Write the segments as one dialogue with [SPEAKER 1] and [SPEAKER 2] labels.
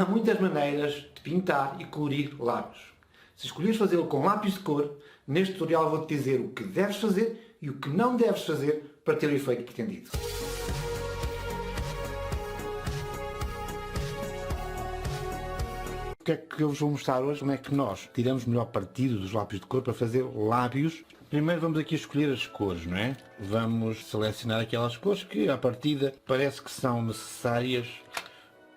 [SPEAKER 1] Há muitas maneiras de pintar e colorir lábios. Se escolheres fazê-lo com lápis de cor, neste tutorial vou-te dizer o que deves fazer e o que não deves fazer para ter o efeito pretendido. O que é que eu vos vou mostrar hoje? Como é que nós tiramos melhor partido dos lápis de cor para fazer lábios. Primeiro vamos aqui escolher as cores, não é? Vamos selecionar aquelas cores que, à partida, parece que são necessárias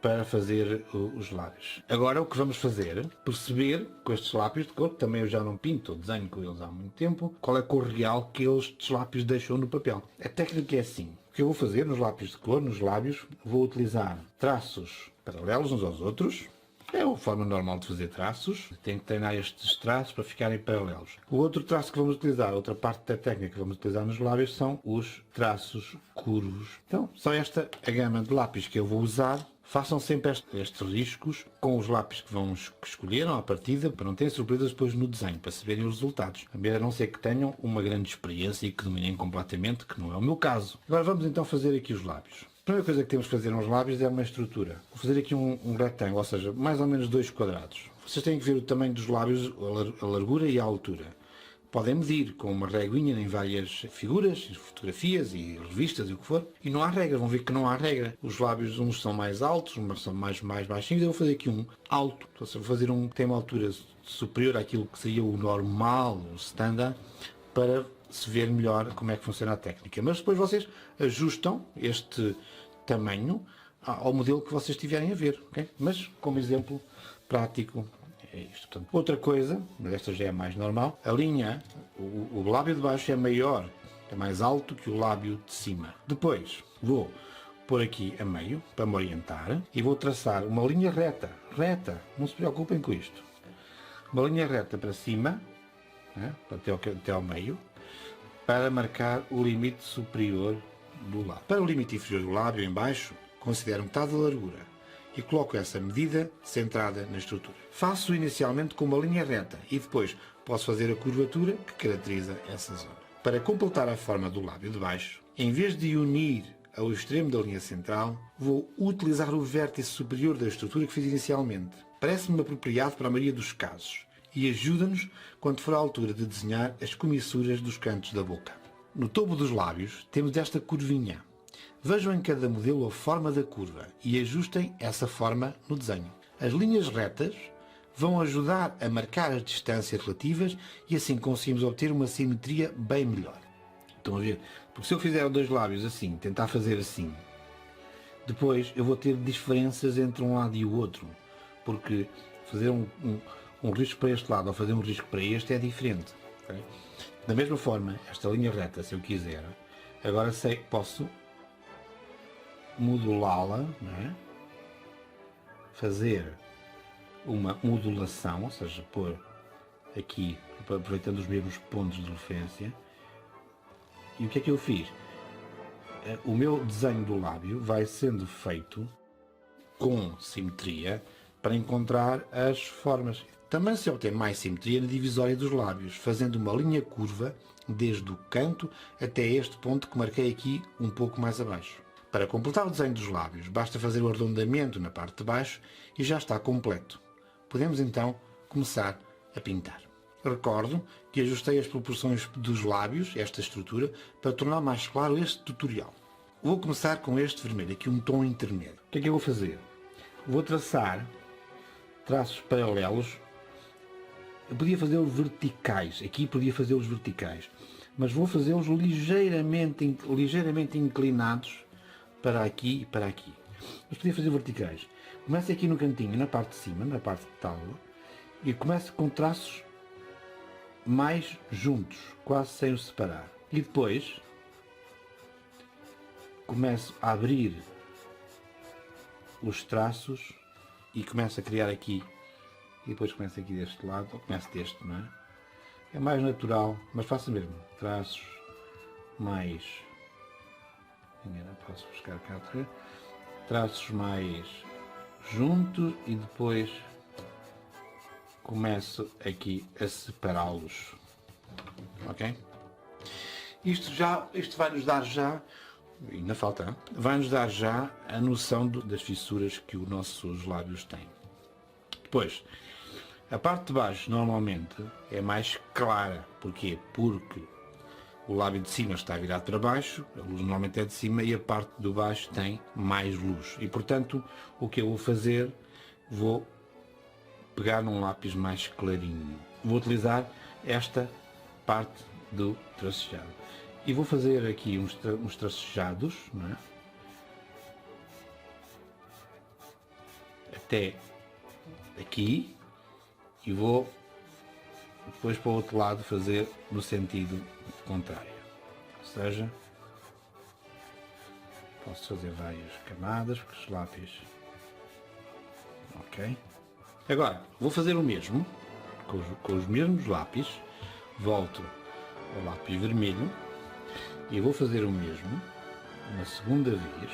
[SPEAKER 1] para fazer os lábios. Agora o que vamos fazer, perceber com estes lápis de cor, também eu já não pinto ou desenho com eles há muito tempo, qual é a cor real que estes lápis deixam no papel. A técnica é assim. O que eu vou fazer nos lápis de cor, nos lábios, vou utilizar traços paralelos uns aos outros. É a forma normal de fazer traços. Tem que treinar estes traços para ficarem paralelos. O outro traço que vamos utilizar, outra parte da técnica que vamos utilizar nos lábios são os traços curvos. Então, só esta a gama de lápis que eu vou usar. Façam sempre estes riscos com os lápis que escolheram à partida, para não terem surpresas depois no desenho, para se verem os resultados. A não ser que tenham uma grande experiência e que dominem completamente, que não é o meu caso. Agora vamos então fazer aqui os lábios. A primeira coisa que temos que fazer nos lábios é uma estrutura. Vou fazer aqui um retângulo, ou seja, mais ou menos 2 quadrados. Vocês têm que ver o tamanho dos lábios, a largura e a altura. Podem medir com uma reguinha em várias figuras, fotografias e revistas e o que for. E não há regra, vão ver que não há regra. Os lábios, uns são mais altos, uns são mais baixinhos. Eu vou fazer aqui um alto. Então, se eu vou fazer um que tem uma altura superior àquilo que seria o normal, o standard, para se ver melhor como é que funciona a técnica. Mas depois vocês ajustam este tamanho ao modelo que vocês estiverem a ver. Okay? Mas como exemplo prático é isto. Portanto, outra coisa, mas esta já é mais normal, a linha, o lábio de baixo é maior, é mais alto que o lábio de cima. Depois vou pôr aqui a meio para me orientar e vou traçar uma linha reta, não se preocupem com isto. Uma linha reta para cima, né, até ao meio, para marcar o limite superior do lábio. Para o limite inferior do lábio, em baixo, considero metade da largura e coloco essa medida centrada na estrutura. Faço inicialmente com uma linha reta e depois posso fazer a curvatura que caracteriza essa zona. Para completar a forma do lábio de baixo, em vez de unir ao extremo da linha central, vou utilizar o vértice superior da estrutura que fiz inicialmente. Parece-me apropriado para a maioria dos casos e ajuda-nos quando for a altura de desenhar as comissuras dos cantos da boca. No topo dos lábios temos esta curvinha. Vejam em cada modelo a forma da curva e ajustem essa forma no desenho. As linhas retas vão ajudar a marcar as distâncias relativas e assim conseguimos obter uma simetria bem melhor. Estão a ver? Porque se eu fizer 2 lábios assim, tentar fazer assim, depois eu vou ter diferenças entre um lado e o outro. Porque fazer um risco para este lado ou fazer um risco para este é diferente. Okay? Da mesma forma, esta linha reta, se eu quiser, agora posso modulá-la, não é? Fazer uma modulação, ou seja, pôr aqui, aproveitando os mesmos pontos de referência. E o que é que eu fiz? O meu desenho do lábio vai sendo feito com simetria para encontrar as formas. Também se obtém mais simetria na divisória dos lábios, fazendo uma linha curva desde o canto até este ponto que marquei aqui um pouco mais abaixo. Para completar o desenho dos lábios, basta fazer o arredondamento na parte de baixo e já está completo. Podemos então começar a pintar. Recordo que ajustei as proporções dos lábios, esta estrutura, para tornar mais claro este tutorial. Vou começar com este vermelho, aqui um tom intermédio. O que é que eu vou fazer? Vou traçar traços paralelos. Eu podia fazê-los verticais, aqui podia fazê-los verticais, mas vou fazê-los ligeiramente inclinados para aqui e para aqui. Mas podia fazer verticais. Começo aqui no cantinho, na parte de cima, na parte de tábua, e começo com traços mais juntos, quase sem os separar. E depois começo a abrir os traços e começo a criar aqui. E depois começo aqui deste lado, ou começo deste, não é? É mais natural, mas faço mesmo. Traços mais... Posso buscar cá outra. Traços mais juntos e depois começo aqui a separá-los. Ok? Isto vai nos dar já ainda falta, hein? Vai-nos dar já a noção das fissuras que os nossos lábios têm. Depois, a parte de baixo normalmente é mais clara. Porquê? Porque o lábio de cima está virado para baixo, a luz normalmente é de cima e a parte do baixo tem mais luz. E portanto, o que eu vou fazer, vou pegar num lápis mais clarinho. Vou utilizar esta parte do tracejado. E vou fazer aqui uns tracejados, não é? Até aqui, e vou depois para o outro lado fazer no sentido contrário. Ou seja, posso fazer várias camadas, porque os lápis... Ok? Agora, vou fazer o mesmo, com os mesmos lápis, volto ao lápis vermelho, e vou fazer o mesmo, uma segunda vez,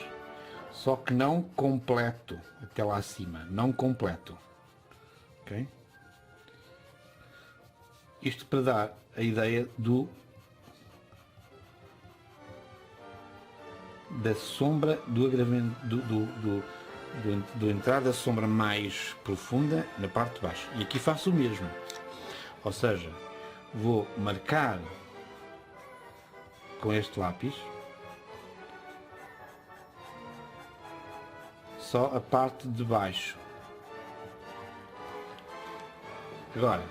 [SPEAKER 1] só que não completo, até lá acima, não completo. Ok? Isto para dar a ideia da sombra, do agravamento, do entrar da sombra mais profunda na parte de baixo. E aqui faço o mesmo. Ou seja, vou marcar com este lápis só a parte de baixo. Agora,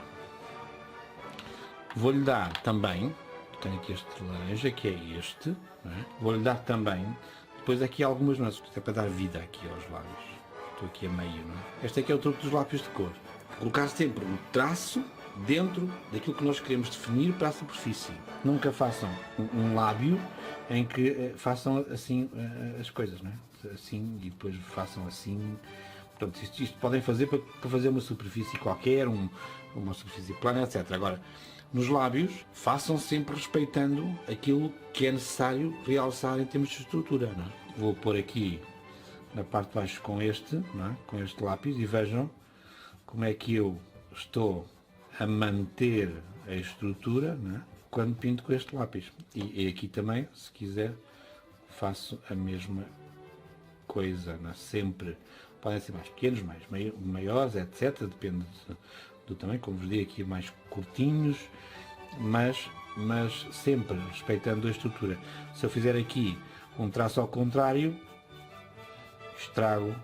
[SPEAKER 1] vou-lhe dar também, tenho aqui este laranja, que é este, não é? Vou-lhe dar também, depois aqui algumas nuances, é para dar vida aqui aos lábios. Estou aqui a meio, não é? Este aqui é o truque dos lábios de cor. Colocar sempre um traço dentro daquilo que nós queremos definir para a superfície. Nunca façam um lábio em que façam assim as coisas, não é? Assim, e depois façam assim. Portanto, isto podem fazer para fazer uma superfície qualquer, uma superfície plana, etc. Agora, nos lábios, façam sempre respeitando aquilo que é necessário realçar em termos de estrutura, não é? Vou pôr aqui na parte de baixo com este, não é? Com este lápis, e vejam como é que eu estou a manter a estrutura, não é? Quando pinto com este lápis. E aqui também, se quiser, faço a mesma coisa, não é? Sempre. Podem ser mais pequenos, mais maiores, etc. Depende do tamanho, como vos digo aqui, mais curtinhos, mas sempre respeitando a estrutura. Se eu fizer aqui um traço ao contrário, estrago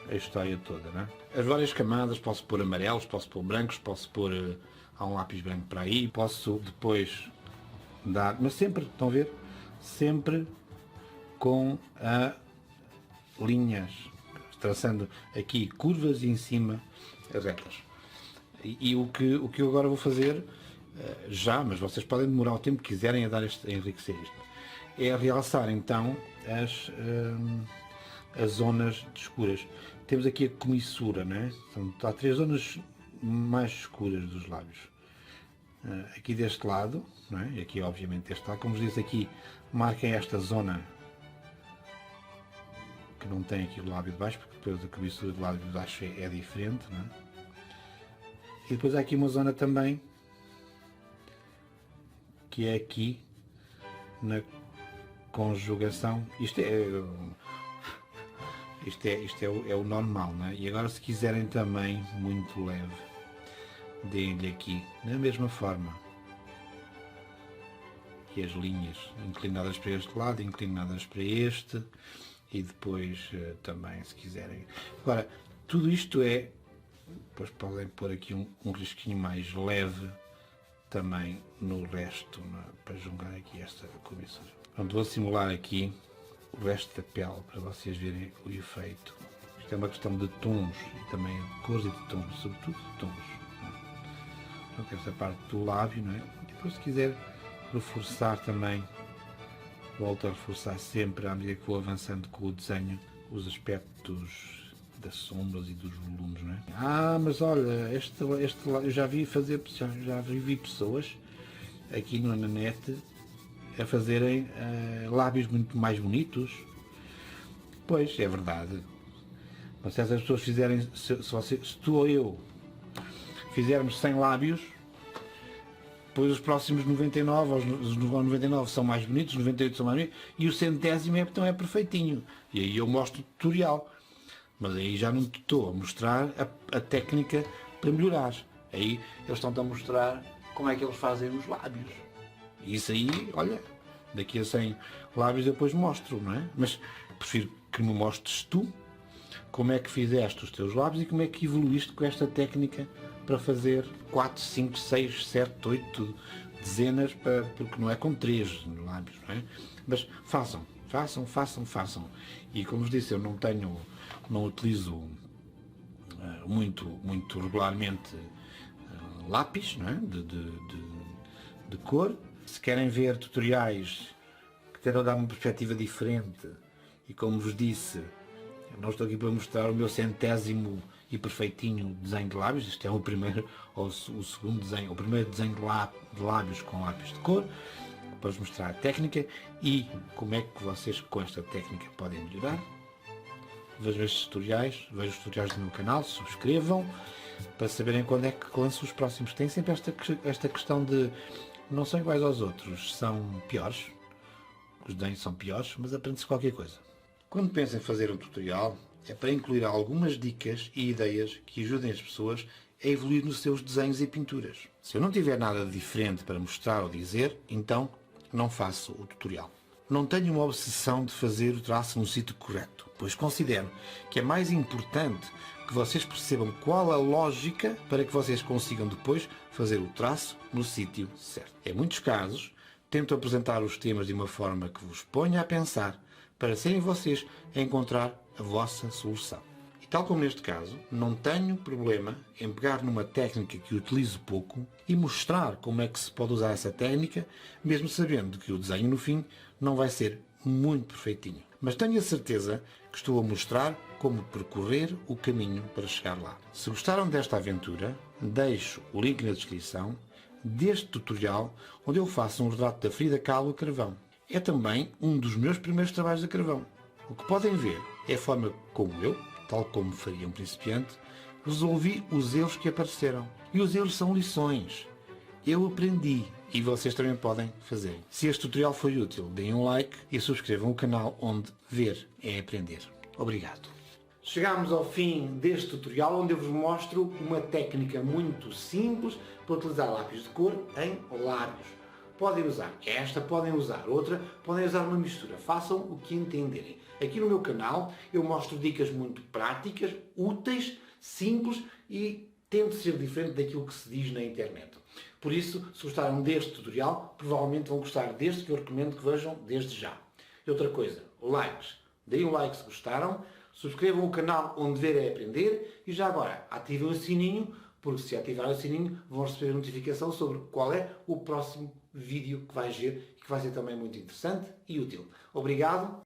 [SPEAKER 1] a história toda, não é? As várias camadas, posso pôr amarelos, posso pôr brancos, posso pôr há um lápis branco para aí, posso depois dar, mas sempre, estão a ver? Sempre com linhas, traçando aqui curvas e em cima as retas. E o que eu agora vou fazer, já, mas vocês podem demorar o tempo que quiserem a enriquecer isto, é realçar então as zonas escuras. Temos aqui a comissura, não é? Então, há 3 zonas mais escuras dos lábios. Aqui deste lado, não é? E aqui obviamente deste lado, como vos disse aqui, marquem esta zona que não tem aqui o lábio de baixo, porque depois a comissura do lábio de baixo é diferente, não é? E depois há aqui uma zona também, que é aqui, na conjugação. Isto é o normal, não é? E agora, se quiserem também, muito leve, deem-lhe aqui, da mesma forma. E as linhas inclinadas para este lado, inclinadas para este, e depois também, se quiserem. Agora, tudo isto depois podem pôr aqui um risquinho mais leve também no resto, para jungar aqui esta comissura. Pronto, vou simular aqui o resto da pele para vocês verem o efeito. Isto é uma questão de tons e também de cores e de tons, sobretudo de tons. Pronto, esta parte do lábio, não é? E depois, se quiser reforçar também, volto a reforçar sempre à medida que vou avançando com o desenho, os aspectos das sombras e dos volumes, não é? Mas olha, este eu já vi pessoas aqui na net a fazerem lábios muito mais bonitos. Pois, é verdade. Mas se essas pessoas fizerem, se tu ou eu fizermos sem lábios, Depois os próximos 99, os 99 são mais bonitos, os 98 são mais bonitos, e o 100º então é perfeitinho. E aí eu mostro o tutorial. Mas aí já não te estou a mostrar a técnica para melhorar. Aí eles estão-te a mostrar como é que eles fazem os lábios. E isso aí, olha, daqui a 100 lábios depois mostro, não é? Mas prefiro que me mostres tu como é que fizeste os teus lábios e como é que evoluíste com esta técnica para fazer 4, 5, 6, 7, 8 dezenas, porque não é com 3 lábios, não é? Mas façam. E como vos disse, eu não utilizo muito regularmente lápis, não é? de cor. Se querem ver tutoriais que tentam dar uma perspectiva diferente, e como vos disse, eu não estou aqui para mostrar o meu 100º e perfeitinho desenho de lábios, isto é o primeiro ou o segundo desenho, o primeiro desenho de lábios com lápis de cor, para vos mostrar a técnica e como é que vocês com esta técnica podem melhorar. Vejam estes tutoriais, vejam os tutoriais do meu canal, subscrevam para saberem quando é que lanço os próximos. Tem sempre esta questão de não são iguais aos outros, são piores, os desenhos são piores, mas aprende-se qualquer coisa. Quando pensam em fazer um tutorial, é para incluir algumas dicas e ideias que ajudem as pessoas a evoluir nos seus desenhos e pinturas. Se eu não tiver nada de diferente para mostrar ou dizer, então não faço o tutorial. Não tenho uma obsessão de fazer o traço no sítio correto, pois considero que é mais importante que vocês percebam qual a lógica para que vocês consigam depois fazer o traço no sítio certo. Em muitos casos, tento apresentar os temas de uma forma que vos ponha a pensar para serem vocês a encontrar a vossa solução. E tal como neste caso, não tenho problema em pegar numa técnica que utilizo pouco e mostrar como é que se pode usar essa técnica, mesmo sabendo que o desenho no fim não vai ser muito perfeitinho. Mas tenho a certeza que estou a mostrar como percorrer o caminho para chegar lá. Se gostaram desta aventura, deixo o link na descrição deste tutorial onde eu faço um retrato da Frida Kahlo a carvão. É também um dos meus primeiros trabalhos a carvão. O que podem ver é a forma como eu, tal como faria um principiante, resolvi os erros que apareceram. E os erros são lições. Eu aprendi e vocês também podem fazer. Se este tutorial foi útil, deem um like e subscrevam o canal onde ver é aprender. Obrigado. Chegámos ao fim deste tutorial onde eu vos mostro uma técnica muito simples para utilizar lápis de cor em lábios. Podem usar esta, podem usar outra, podem usar uma mistura. Façam o que entenderem. Aqui no meu canal eu mostro dicas muito práticas, úteis, simples e tento ser diferente daquilo que se diz na internet. Por isso, se gostaram deste tutorial, provavelmente vão gostar deste que eu recomendo que vejam desde já. E outra coisa, likes. Deem um like se gostaram, subscrevam o canal onde ver é aprender e já agora ativem o sininho, porque se ativarem o sininho vão receber notificação sobre qual é o próximo vídeo que vai ver e que vai ser também muito interessante e útil. Obrigado.